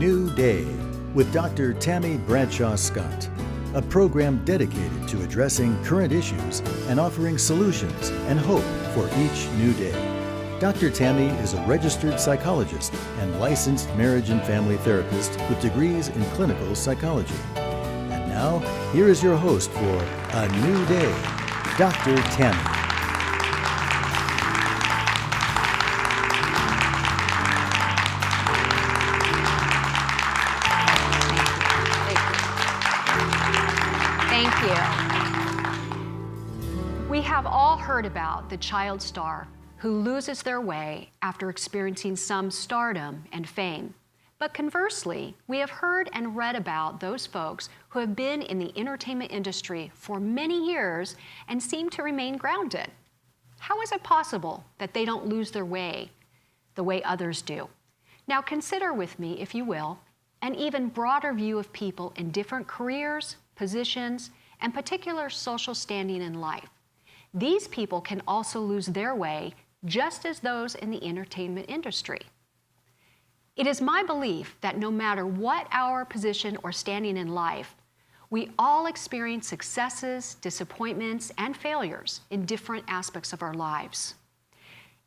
New Day with Dr. Tammy Bradshaw Scott, a program dedicated to addressing current issues and offering solutions and hope for each new day. Dr. Tammy is a registered psychologist and licensed marriage and family therapist with degrees in clinical psychology. And now, here is your host for A New Day, Dr. Tammy. We have all heard about the child star who loses their way after experiencing some stardom and fame. But conversely, we have heard and read about those folks who have been in the entertainment industry for many years and seem to remain grounded. How is it possible that they don't lose their way the way others do? Now consider with me, if you will, an even broader view of people in different careers, positions, and particular social standing in life. These people can also lose their way just as those in the entertainment industry. It is my belief that no matter what our position or standing in life, we all experience successes, disappointments, and failures in different aspects of our lives.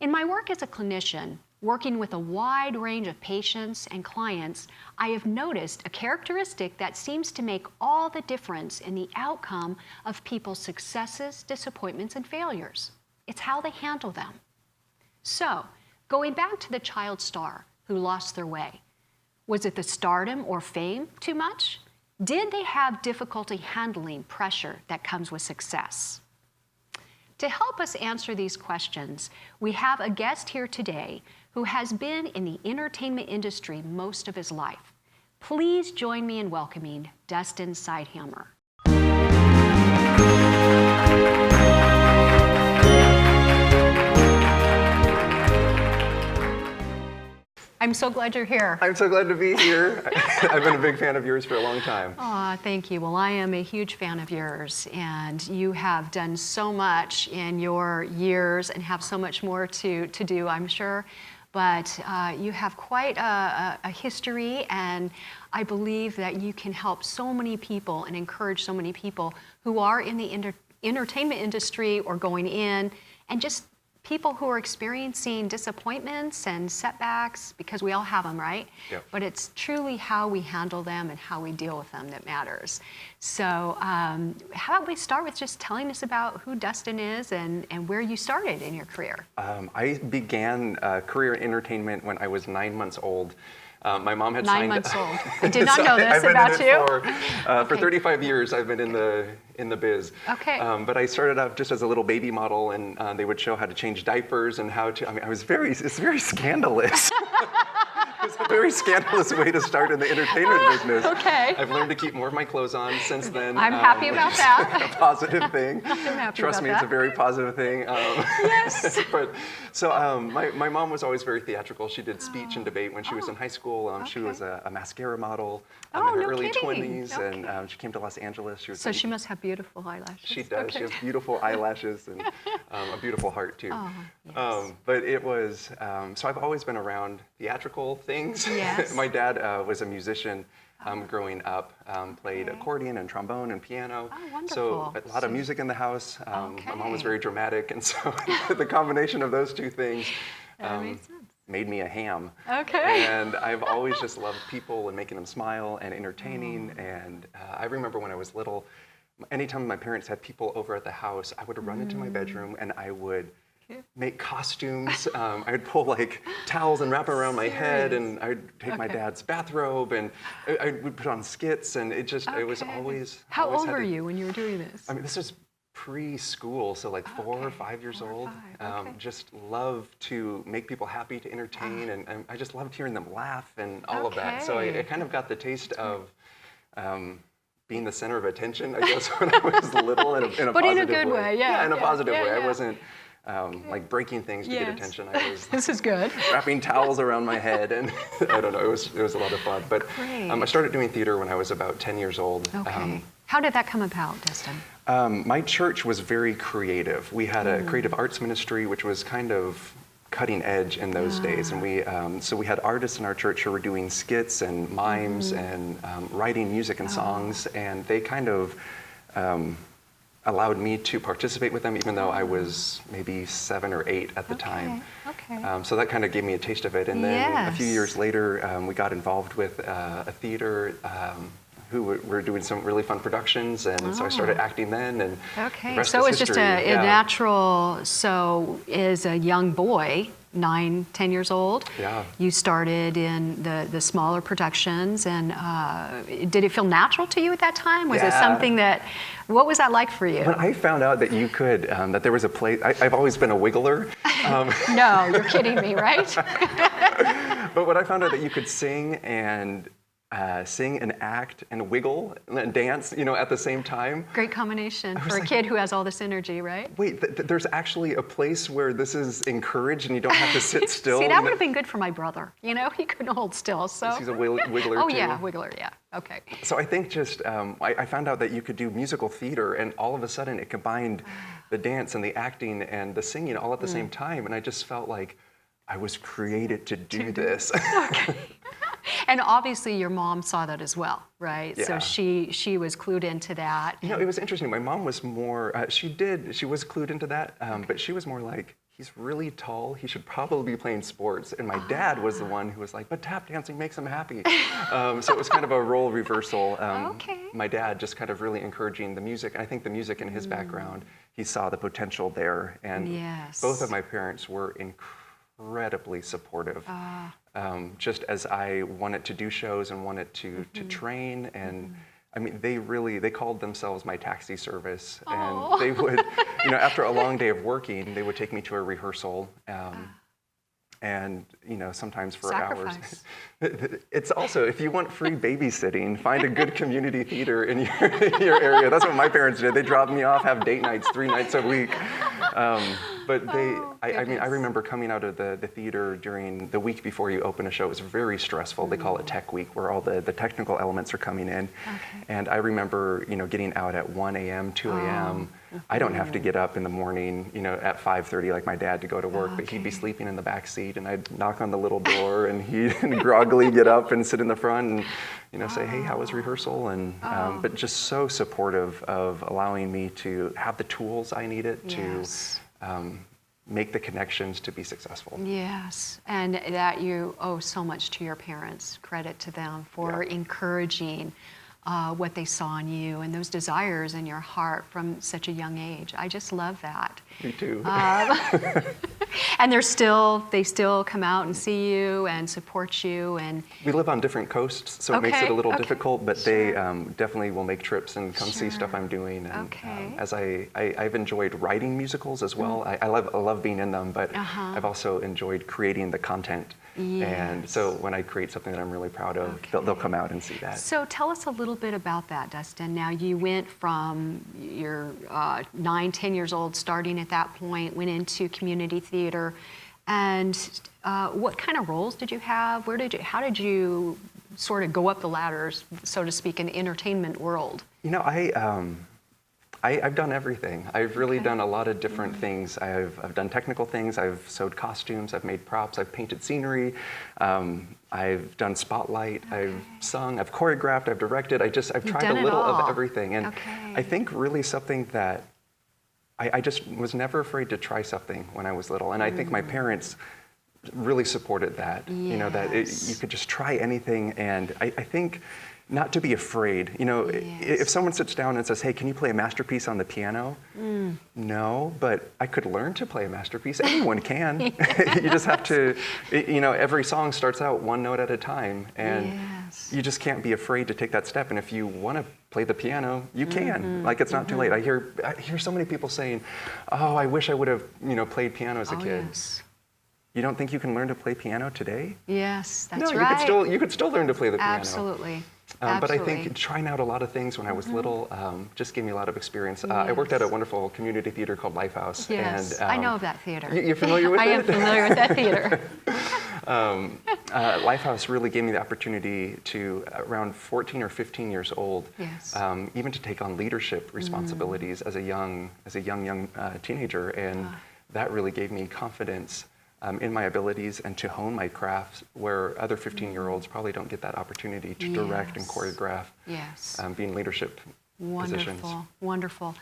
In my work as a clinician, working with a wide range of patients and clients, I have noticed a characteristic that seems to make all the difference in the outcome of people's successes, disappointments, and failures. It's how they handle them. So, going back to the child star who lost their way, was it the stardom or fame too much? Did they have difficulty handling pressure that comes with success? To help us answer these questions, we have a guest here today who has been in the entertainment industry most of his life. Please join me in welcoming Dustin Ceithamer. I'm so glad you're here. I'm so glad to be here. I've been a big fan of yours for a long time. Aw, thank you. Well, I am a huge fan of yours, and you have done so much in your years and have so much more to do, I'm sure. But you have quite a history, and I believe that you can help so many people and encourage so many people who are in the entertainment industry or going in, and just people who are experiencing disappointments and setbacks, because we all have them, right? Yep. But it's truly how we handle them and how we deal with them that matters. So how about we start with just telling us about who Dustin is and where you started in your career? I began a career in entertainment when I was 9 months old. My mom had 9 signed. months old. I did not So know this I've been about in you. it for 35 years. I've been in the biz. Okay. But I started out just as a little baby model, and they would show how to change diapers and how to. I mean, it's very scandalous. It's a very scandalous way to start in the entertainment business. Okay. I've learned to keep more of my clothes on since then. I'm happy about that. A positive thing. I'm happy Trust about me, that. it's a very positive thing. Yes. But so my mom was always very theatrical. She did speech and debate when she was in high school. She was a mascara model in her no early kidding. 20s, Okay. and she came to Los Angeles. So she must have beautiful eyelashes. She does. Okay. She has beautiful eyelashes and a beautiful heart too. Oh, yes. But it was so I've always been around theatrical things. Yes. My dad was a musician growing up, played accordion and trombone and piano. Oh, wonderful. So a lot of music in the house. My mom was Okay. very dramatic, and so the combination of those two things That makes sense. made me a ham. Okay. And I've always just loved people and making them smile and entertaining. And I remember when I was little, anytime my parents had people over at the house, I would run into my bedroom and I would make costumes. I would pull like towels and wrap around my head, and I would take my dad's bathrobe, and I would put on skits, and it was always. How always old had were to- you when you were doing this? I mean, this was preschool, so like 4 or 5 years 4 or old. 5, okay. Just love to make people happy, to entertain, and I just loved hearing them laugh and all of that. So I kind of got the taste of being the center of attention, I guess, when I was little in a But positive in a good way, yeah. in a positive way. Yeah. I wasn't like breaking things to get attention. I was This is good. wrapping towels around my head, and I don't know, it was a lot of fun. But I started doing theater when I was about 10 years old. Okay. How did that come about, Dustin? My church was very creative. We had a creative arts ministry, which was kind of cutting edge in those days. And we had artists in our church who were doing skits and mimes and writing music and songs, and they kind of allowed me to participate with them, even though I was maybe 7 or 8 at the time. Okay. So that kind of gave me a taste of it. And then a few years later, we got involved with a theater who were doing some really fun productions, and so I started acting then. And okay, the rest so is it was just history. a natural. So, as a young boy, 9, 10 years old, you started in the smaller productions, and did it feel natural to you at that time? Was it something that? What was that like for you? When I found out that you could, that there was a place, I've always been a wiggler. No, you're kidding me, right? But when I found out that you could sing and act and wiggle and dance, at the same time. Great combination for a kid who has all this energy, right? Wait, there's actually a place where this is encouraged and you don't have to sit still. See, that would have been good for my brother. He couldn't hold still, so. He's a wiggler Oh too. yeah, wiggler, yeah, okay. So I think just, I found out that you could do musical theater, and all of a sudden it combined the dance and the acting and the singing all at the same time, and I just felt like I was created to do this. Okay. And obviously your mom saw that as well, right? Yeah. So she was clued into that. It was interesting. My mom was more, she was clued into that, but she was more like, he's really tall, he should probably be playing sports. And my dad was the one who was like, but tap dancing makes him happy. So it was kind of a role reversal. Okay. My dad just kind of really encouraging the music. And I think the music in his background, he saw the potential there. And both of my parents were incredibly supportive. Just as I wanted to do shows and wanted to train, and I mean, they called themselves my taxi service. And they would, after a long day of working, they would take me to a rehearsal. And sometimes for hours. It's also, if you want free babysitting, find a good community theater in your area. That's what my parents did. They dropped me off, have date nights 3 nights a week. But I remember coming out of the theater during the week before you open a show. It was very stressful. They call it Tech Week, where all the technical elements are coming in. And I remember, getting out at 1 a.m., 2 a.m. I don't have to get up in the morning, at 5:30 like my dad to go to work, but he'd be sleeping in the back seat, and I'd knock on the little door, and he'd groggily get up and sit in the front and, say, hey, how was rehearsal? And but just so supportive of allowing me to have the tools I needed to make the connections to be successful. Yes, and that you owe so much to your parents. Credit to them for encouraging what they saw in you and those desires in your heart from such a young age. I just love that. Me too. And they still come out and see you and support you. And we live on different coasts, so it makes it a little difficult, but they definitely will make trips and come see stuff I'm doing. And as I've enjoyed writing musicals as well. I love being in them, but I've also enjoyed creating the content. And so when I create something that I'm really proud of, they'll come out and see that. So tell us a little bit about that, Dustin. Now, you went from your 9, 10 years old, starting at that point, went into community theater. And what kind of roles did you have? How did you sort of go up the ladders, so to speak, in the entertainment world? I've done everything. I've really done a lot of different things. I've done technical things. I've sewed costumes. I've made props. I've painted scenery. I've done spotlight. I've sung. I've choreographed. I've directed. I've tried a little of everything. And I think really something that I just was never afraid to try something when I was little. And I think my parents really supported that. That you could just try anything. And I think not to be afraid. If someone sits down and says, hey, can you play a masterpiece on the piano? No, but I could learn to play a masterpiece. Anyone can. You just have to, every song starts out one note at a time, and you just can't be afraid to take that step. And if you want to play the piano, you can. Like, it's not too late. I hear so many people saying, oh, I wish I would have, played piano as a kid. Yes. You don't think you can learn to play piano today? Yes, that's right. No, you could still learn to play the piano. Absolutely. But I think trying out a lot of things when I was little just gave me a lot of experience. I worked at a wonderful community theater called Lifehouse. Yes, and, I know of that theater. You're familiar with it? I am familiar with that theater. Lifehouse really gave me the opportunity to, around 14 or 15 years old, even to take on leadership responsibilities as a young teenager, and that really gave me confidence in my abilities and to hone my craft, where other 15-year-olds probably don't get that opportunity to direct and choreograph, be in leadership positions. Wonderful, wonderful.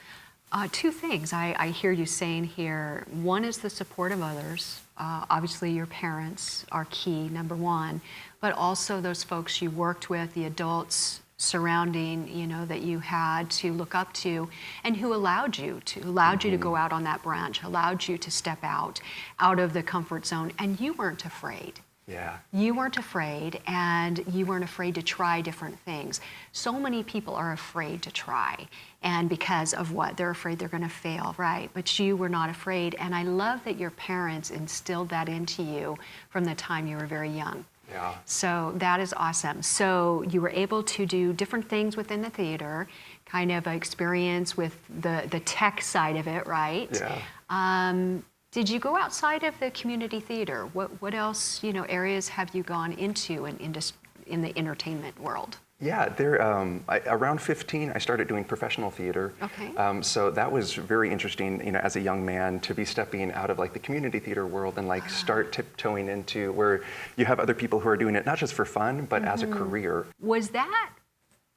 Two things I hear you saying here. One is the support of others. Obviously, your parents are key, number one, but also those folks you worked with, the adults surrounding, that you had to look up to, and who allowed you to go out on that branch, allowed you to step out of the comfort zone, and you weren't afraid. Yeah. You weren't afraid, and you weren't afraid to try different things. So many people are afraid to try, and because of what? They're afraid they're going to fail, right? But you were not afraid, and I love that your parents instilled that into you from the time you were very young. Yeah. So that is awesome. So you were able to do different things within the theater, kind of experience with the tech side of it, right? Yeah. Did you go outside of the community theater? What else, areas have you gone into in the entertainment world? Yeah, around 15, I started doing professional theater. Okay. So that was very interesting, as a young man, to be stepping out of the community theater world and start tiptoeing into where you have other people who are doing it not just for fun, but as a career. Was that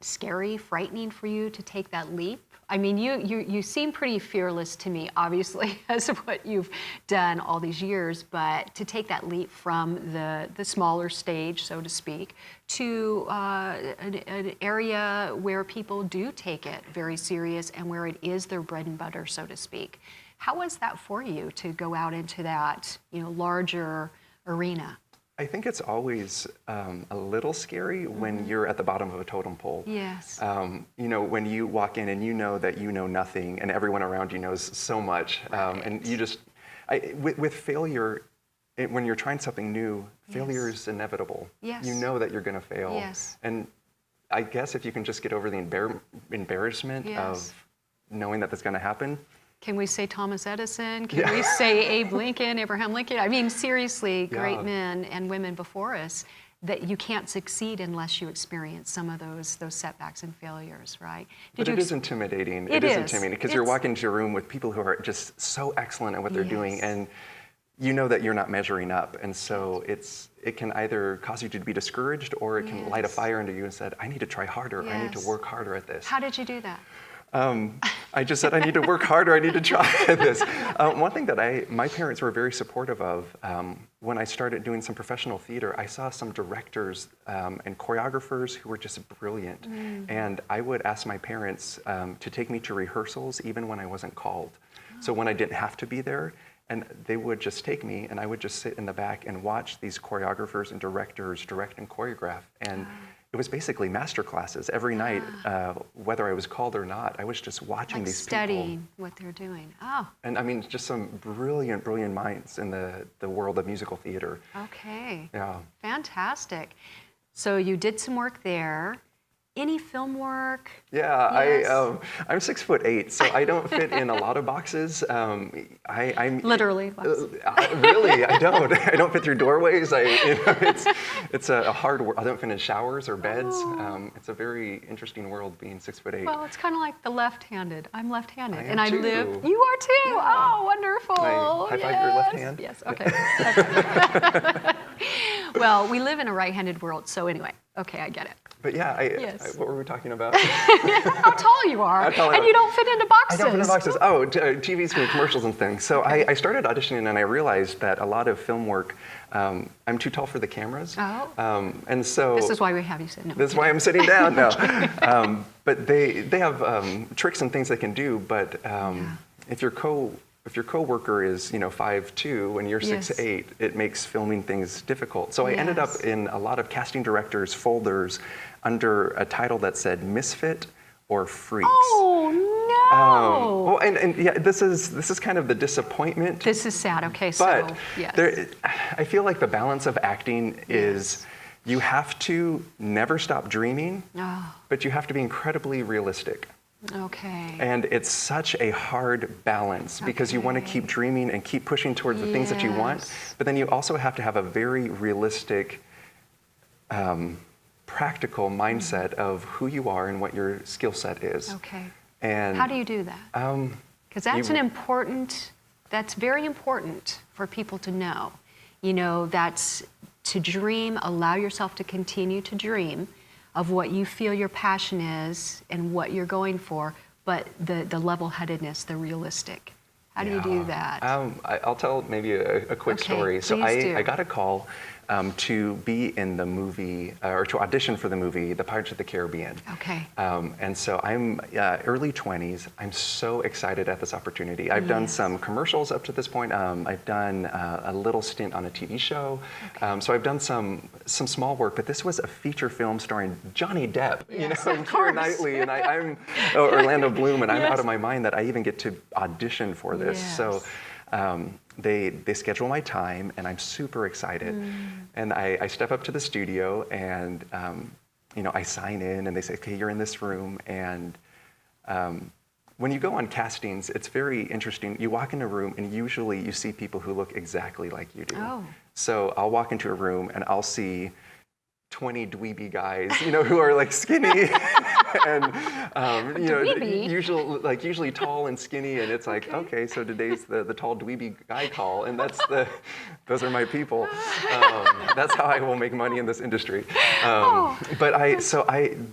scary, frightening for you to take that leap? I mean, you seem pretty fearless to me, obviously, as of what you've done all these years, but to take that leap from the smaller stage, so to speak, to an area where people do take it very serious and where it is their bread and butter, so to speak. How was that for you to go out into that, larger arena? I think it's always a little scary when you're at the bottom of a totem pole. Yes. When you walk in and you know that you know nothing and everyone around you knows so much. Right. And you just, with failure, when you're trying something new, failure is inevitable. Yes. You know that you're going to fail. Yes. And I guess if you can just get over the embarrassment of knowing that that's going to happen. Can we say Thomas Edison? Can we say Abe Lincoln, Abraham Lincoln? I mean, seriously, great men and women before us, that you can't succeed unless you experience some of those setbacks and failures, right? But it is intimidating. It is intimidating because you're walking into a room with people who are just so excellent at what they're doing, and you know that you're not measuring up, and so it can either cause you to be discouraged, or it can light a fire under you and said, I need to try harder. I need to work harder at this. How did you do that? I just said, I need to work harder, I need to try this. One thing that my parents were very supportive of, when I started doing some professional theater, I saw some directors and choreographers who were just brilliant. And I would ask my parents to take me to rehearsals even when I wasn't called. So when I didn't have to be there, and they would just take me, and I would just sit in the back and watch these choreographers and directors direct and choreograph. And it was basically master classes every night, whether I was called or not. I was just watching these people. Studying what they're doing. Oh. And I mean, just some brilliant, brilliant minds in the world of musical theater. Okay. Yeah. Fantastic. So you did some work there. Any film work? Yeah, Yes. I'm 6'8", so I don't fit in a lot of boxes. I'm Literally. really, I don't. I don't fit through doorways. It's a hard world. I don't fit in showers or beds. It's a very interesting world being 6'8". Well, it's kind of like the left-handed. I'm left-handed, I and am I too. live. You are too. Yeah. Oh, wonderful. Can I high five your left hand? Yes. Okay. Well, we live in a right-handed world, so anyway. Okay, I get it. But yeah, what were we talking about? How tall you are, and you don't fit into boxes. I don't fit into boxes. Oh, TV screen commercials and things. So I started auditioning, and I realized that a lot of film work, I'm too tall for the cameras. Oh. And so this is why we have you sit. No. This is why I'm sitting down now. But they have tricks and things they can do. But if your coworker is 5'2" and you're 6'8", it makes filming things difficult. So I ended up in a lot of casting directors' folders under a title that said Misfit or Freaks. Oh no! Well, and yeah, this is kind of the disappointment. This is sad. Okay, but so yes. I feel like the balance of acting is you have to never stop dreaming, but you have to be incredibly realistic. Okay. And it's such a hard balance because you want to keep dreaming and keep pushing towards the things that you want, but then you also have to have a very realistic, practical mindset of who you are and what your skill set is. Okay. And how do you do that? Because that's very important for people to know. You know, that's to dream, allow yourself to continue to dream of what you feel your passion is and what you're going for, but the level-headedness, the realistic. How do you do that? I'll tell maybe a quick story. So I got a call to be in the movie, or to audition for the movie, The Pirates of the Caribbean. Okay. And so I'm early 20s. I'm so excited at this opportunity. I've done some commercials up to this point. I've done a little stint on a TV show. Okay. So I've done some small work, but this was a feature film starring Johnny Depp, and Keira Knightley, and I'm Orlando Bloom, and I'm out of my mind that I even get to audition for this. Yes. So. They schedule my time, and I'm super excited. And I step up to the studio, and I sign in, and they say, okay, you're in this room. And when you go on castings, it's very interesting. You walk in a room, and usually you see people who look exactly like you do. Oh. So I'll walk into a room, and I'll see 20 dweeby guys, who are like skinny and usually tall and skinny, and it's like, okay, so today's the tall dweeby guy call, and those are my people. That's how I will make money in this industry.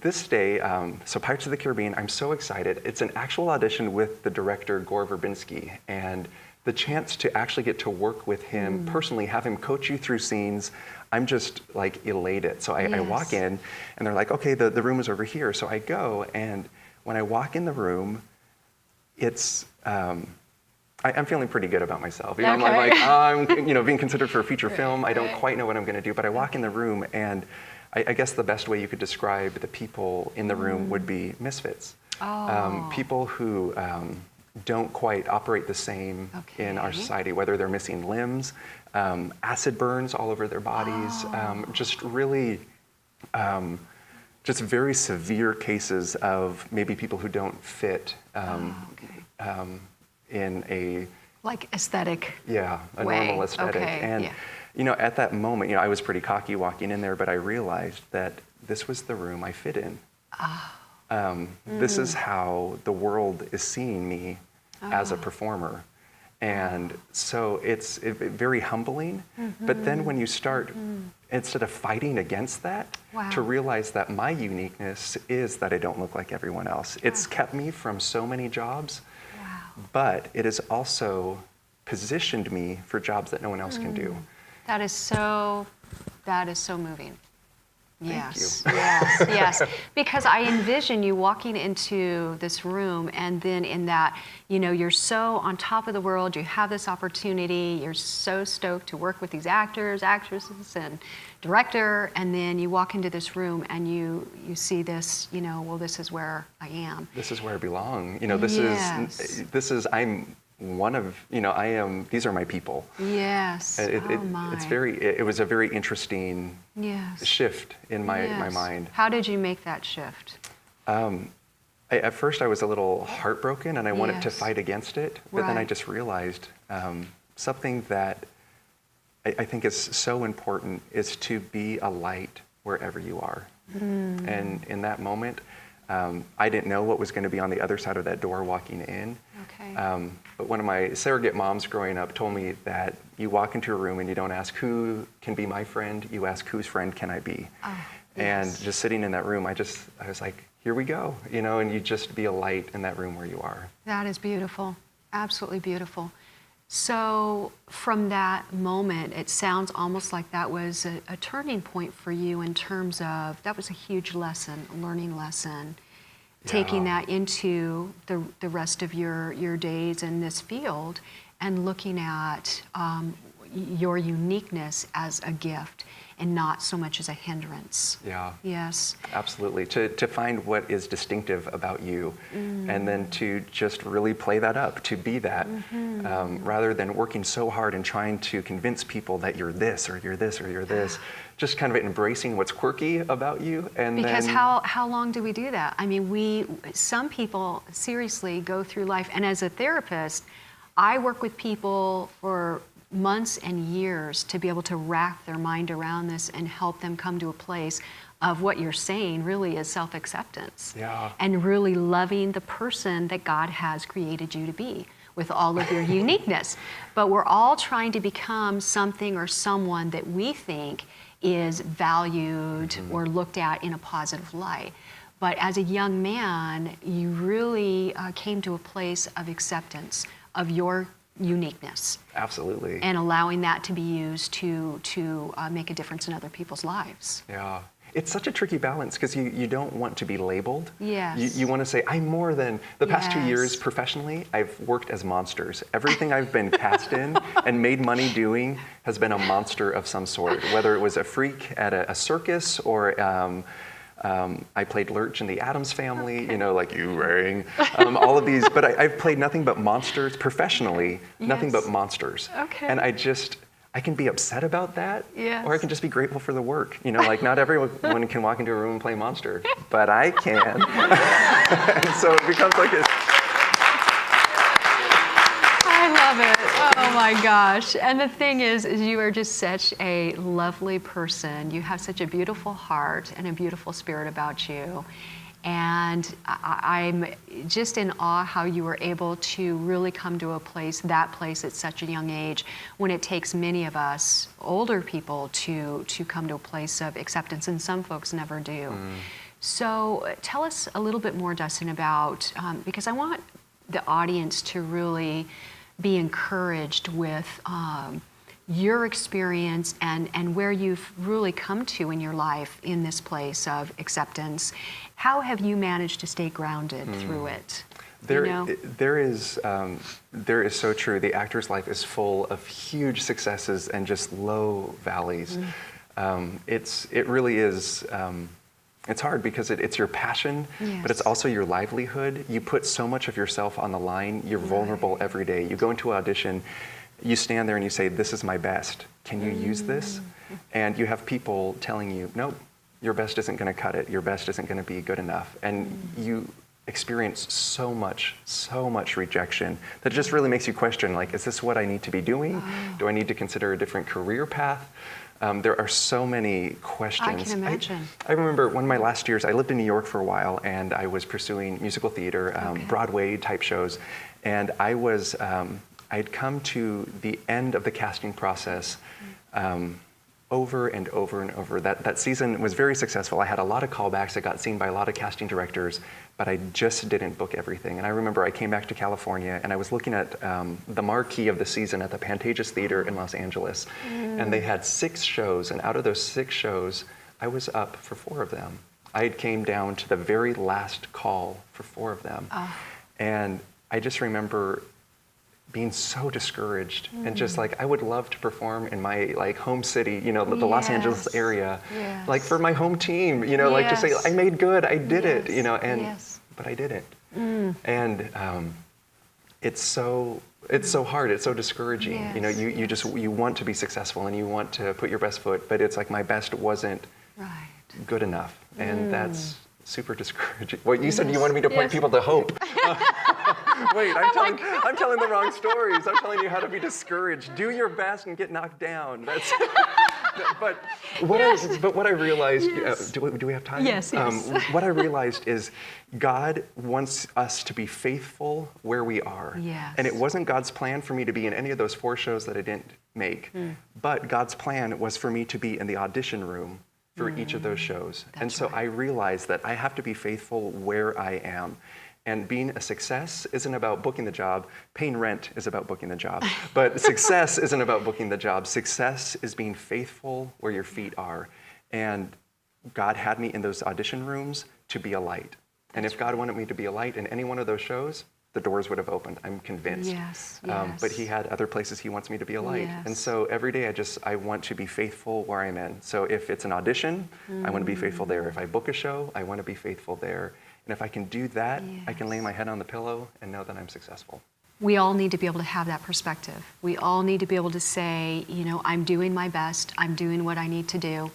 This day, so Pirates of the Caribbean, I'm so excited. It's an actual audition with the director Gore Verbinski, and the chance to actually get to work with him personally, have him coach you through scenes, I'm just like elated. So I walk in, and they're like, okay, the room is over here. So I go, and when I walk in the room, it's, I'm feeling pretty good about myself. I'm like, I'm being considered for a feature film. I don't quite know what I'm gonna do, but I walk in the room, and I guess the best way you could describe the people in the room would be misfits. People who don't quite operate the same in our society, whether they're missing limbs, acid burns all over their bodies, just really, just very severe cases of maybe people who don't fit in a... Like aesthetic a normal aesthetic. And, at that moment, I was pretty cocky walking in there, but I realized that this was the room I fit in. This is how the world is seeing me as a performer. And so it's very humbling, but then when you start, instead of fighting against that, to realize that my uniqueness is that I don't look like everyone else. It's kept me from so many jobs, but it has also positioned me for jobs that no one else can do. That is so moving. Yes, yes. Because I envision you walking into this room, and then in that, you're so on top of the world, you have this opportunity, you're so stoked to work with these actors, actresses, and director, and then you walk into this room and you see this, well, this is where I am. This is where I belong. I'm one of, these are my people. Yes. It was a very interesting shift in my mind. How did you make that shift? At first I was a little heartbroken, and I wanted to fight against it, but then I just realized something that I think is so important is to be a light wherever you are. And in that moment, I didn't know what was going to be on the other side of that door walking in. But one of my surrogate moms growing up told me that you walk into a room and you don't ask who can be my friend, you ask whose friend can I be. And just sitting in that room, I was like, here we go, and you just be a light in that room where you are. That is beautiful, absolutely beautiful. So from that moment, it sounds almost like that was a turning point for you in terms of, that was a huge lesson, a learning lesson, taking that into the rest of your days in this field and looking at your uniqueness as a gift and not so much as a hindrance. Yes. Absolutely. To find what is distinctive about you and then to just really play that up, to be that, rather than working so hard and trying to convince people that you're this or you're this or you're this. Just kind of embracing what's quirky about you. Because how long do we do that? I mean, some people seriously go through life, and as a therapist, I work with people for months and years to be able to wrap their mind around this and help them come to a place of what you're saying really is self-acceptance. And really loving the person that God has created you to be, with all of your uniqueness. But we're all trying to become something or someone that we think is valued or looked at in a positive light. But as a young man, you really came to a place of acceptance of your uniqueness. Absolutely. And allowing that to be used to make a difference in other people's lives. Yeah. It's such a tricky balance because you don't want to be labeled. Yes. You want to say, I'm more than. The past 2 years Yes. professionally, I've worked as monsters. Everything I've been cast in and made money doing has been a monster of some sort, whether it was a freak at a circus or I played Lurch in the Addams Family, you know, like you ring, all of these. But I've played nothing but monsters professionally, nothing Yes. but monsters. Okay. And I can be upset about that, Yes. or I can just be grateful for the work. You know, like not everyone can walk into a room and play monster, but I can. And so it becomes like this. I love it. Oh my gosh. And the thing is you are just such a lovely person. You have such a beautiful heart and a beautiful spirit about you. And I'm just in awe how you were able to really come to that place at such a young age, when it takes many of us older people to come to a place of acceptance, and some folks never do. So tell us a little bit more, Dustin, about, because I want the audience to really be encouraged with your experience and where you've really come to in your life in this place of acceptance. How have you managed to stay grounded through it? There is so true. The actor's life is full of huge successes and just low valleys. It really is. It's hard because it's your passion, but it's also your livelihood. You put so much of yourself on the line. You're vulnerable every day. You go into an audition, you stand there and you say, "This is my best. Can you use this?" And you have people telling you, "Nope, your best isn't going to cut it. Your best isn't going to be good enough." And you experience so much rejection that it just really makes you question, like, is this what I need to be doing? Do I need to consider a different career path? There are so many questions. I can imagine. I remember one of my last years, I lived in New York for a while, and I was pursuing musical theater, Broadway type shows, and I'd come to the end of the casting process over and over and over. That season was very successful. I had a lot of callbacks. I got seen by a lot of casting directors, but I just didn't book everything. And I remember I came back to California, and I was looking at the marquee of the season at the Pantages Theater in Los Angeles. And they had 6 shows, and out of those 6 shows, I was up for 4 of them. I came down to the very last call for 4 of them. And I just remember being so discouraged and just like, I would love to perform in my like home city, you know, the Los Angeles area, like for my home team, you know, like to say, I made good, I did it, you know, and, but I didn't. And it's so hard, it's so discouraging. You know, you want to be successful and you want to put your best foot, but it's like my best wasn't good enough. And that's super discouraging. Well, you said you wanted me to point people to hope. Wait, I'm telling the wrong stories. I'm telling you how to be discouraged. Do your best and get knocked down. That's. But what I realized. Do we have time? Yes. What I realized is God wants us to be faithful where we are. Yes. And it wasn't God's plan for me to be in any of those 4 shows that I didn't make. But God's plan was for me to be in the audition room for each of those shows. And so I realized that I have to be faithful where I am. And being a success isn't about booking the job. Paying rent is about booking the job. But success isn't about booking the job. Success is being faithful where your feet are. And God had me in those audition rooms to be a light. And if God wanted me to be a light in any one of those shows, the doors would have opened, I'm convinced. But he had other places he wants me to be a light. And so every day I want to be faithful where I'm in. So if it's an audition, I want to be faithful there. If I book a show, I want to be faithful there. And if I can do that, I can lay my head on the pillow and know that I'm successful. We all need to be able to have that perspective. We all need to be able to say, you know, I'm doing my best. I'm doing what I need to do.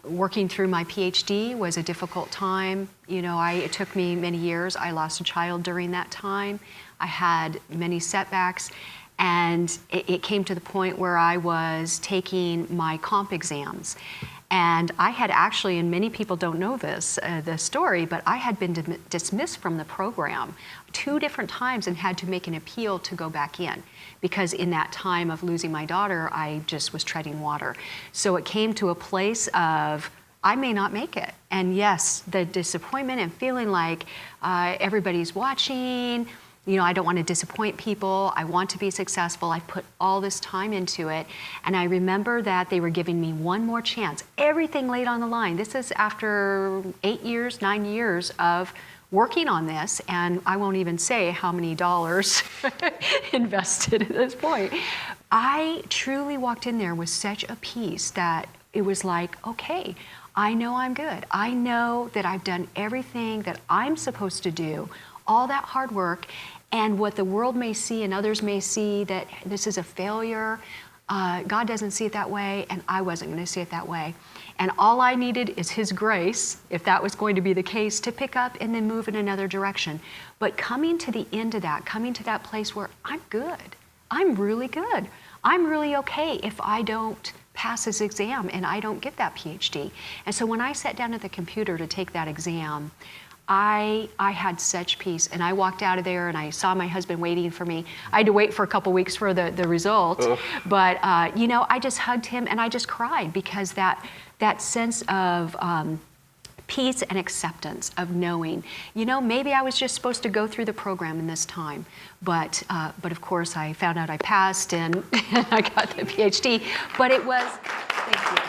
Working through my PhD was a difficult time. You know, it took me many years. I lost a child during that time. I had many setbacks. And it came to the point where I was taking my comp exams. And I had actually, and many people don't know this, the story, but I had been dismissed from the program 2 different times and had to make an appeal to go back in, because in that time of losing my daughter, I just was treading water. So it came to a place of, I may not make it. And yes, the disappointment and feeling like everybody's watching, you know, I don't want to disappoint people. I want to be successful. I put all this time into it. And I remember that they were giving me one more chance. Everything laid on the line. This is after 8 years, 9 years of working on this. And I won't even say how many dollars invested at this point. I truly walked in there with such a peace that it was like, okay, I know I'm good. I know that I've done everything that I'm supposed to do, all that hard work. And what the world may see and others may see that this is a failure, God doesn't see it that way, and I wasn't going to see it that way. And all I needed is His grace, if that was going to be the case, to pick up and then move in another direction. But coming to the end of that, coming to that place where I'm good, I'm really good, I'm really okay if I don't pass this exam and I don't get that PhD. And so when I sat down at the computer to take that exam, I had such peace, and I walked out of there and I saw my husband waiting for me. I had to wait for a couple weeks for the results, but you know, I just hugged him and I just cried, because that sense of peace and acceptance of knowing, you know, maybe I was just supposed to go through the program in this time, but of course I found out I passed and I got the PhD, but it was, thank you.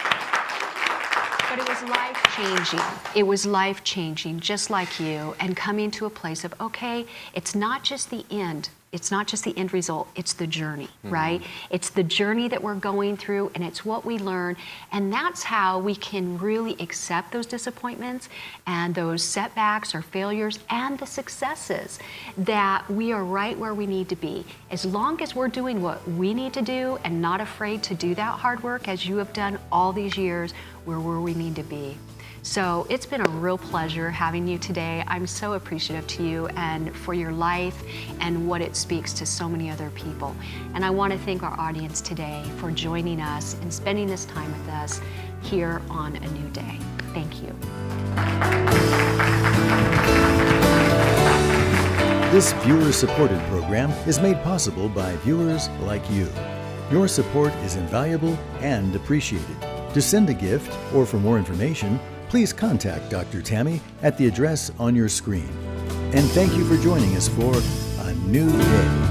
But it was life-changing. It was life-changing, just like you, and coming to a place of, okay, it's not just the end. It's not just the end result, it's the journey, right? It's the journey that we're going through, and it's what we learn. And that's how we can really accept those disappointments and those setbacks or failures and the successes, that we are right where we need to be. As long as we're doing what we need to do and not afraid to do that hard work, as you have done all these years, we're where we need to be. So it's been a real pleasure having you today. I'm so appreciative to you and for your life and what it speaks to so many other people. And I want to thank our audience today for joining us and spending this time with us here on A New Day. Thank you. This viewer-supported program is made possible by viewers like you. Your support is invaluable and appreciated. To send a gift or for more information, please contact Dr. Tammy at the address on your screen. And thank you for joining us for A New Day.